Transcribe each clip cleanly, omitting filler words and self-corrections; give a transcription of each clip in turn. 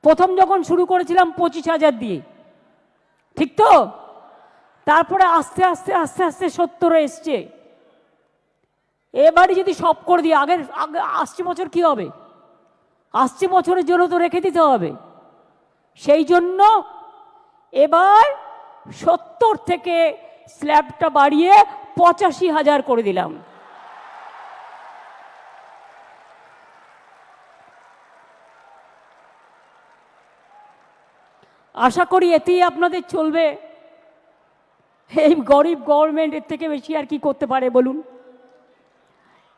প্রথম যখন শুরু করেছিলাম 25,000 দিয়ে, ঠিক তো? তারপরে আস্তে আস্তে আস্তে আস্তে 70 এসছে। এবারে যদি সব করে দিই, আগে আসছে বছর কি হবে? আসছে বছরের জন্য তো রেখে দিতে হবে। সেই জন্য এবার 70 থেকে স্ল্যাবটা বাড়িয়ে 85,000 করে দিলাম। আশা করি এতেই আপনাদের চলবে। এই গরিব গভর্নমেন্ট এর থেকে বেশি আর কি করতে পারে বলুন?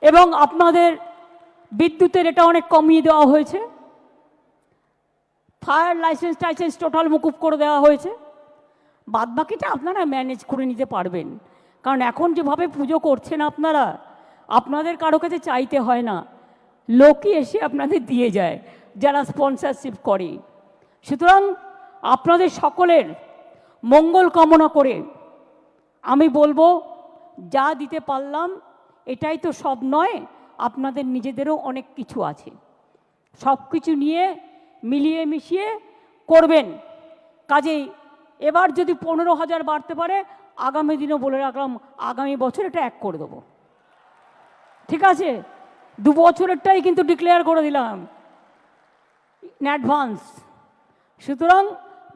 এবং আপনাদের বিদ্যুতের এটা অনেক কমিয়ে দেওয়া হয়েছে, ফায়ার লাইসেন্স টাইসেন্স টোটাল মুকুব করে দেওয়া হয়েছে। বাদবাকিটা আপনারা ম্যানেজ করে নিতে পারবেন, কারণ এখন যেভাবে পুজো করছেন আপনারা, আপনাদের কারো কাছে চাইতে হয় না, লোকই এসে আপনাদের দিয়ে যায় যারা স্পন্সরশিপ করে। সুতরাং আপনাদের সকলের মঙ্গল কামনা করে আমি বলবো, যা দিতে পারলাম এটাই তো সব নয়, আপনাদের নিজেদেরও অনেক কিছু আছে। সব কিছু নিয়ে মিলিয়ে মিশিয়ে করবেন। কাজেই এবার যদি 15,000 বাড়তে পারে, আগামী দিনও বলে রাখলাম, আগামী বছর এটা 1 করে দেবো, ঠিক আছে? 2 বছরেরটাই কিন্তু ডিক্লেয়ার করে দিলাম ইন অ্যাডভান্স। সুতরাং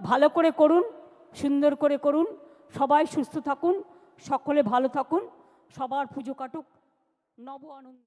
ভালো করে করুন, সুন্দর করে করুন, সবাই সুস্থ থাকুন, সকলে ভালো থাকুন, সবার পুজো কাটুক, নব আনন্দ।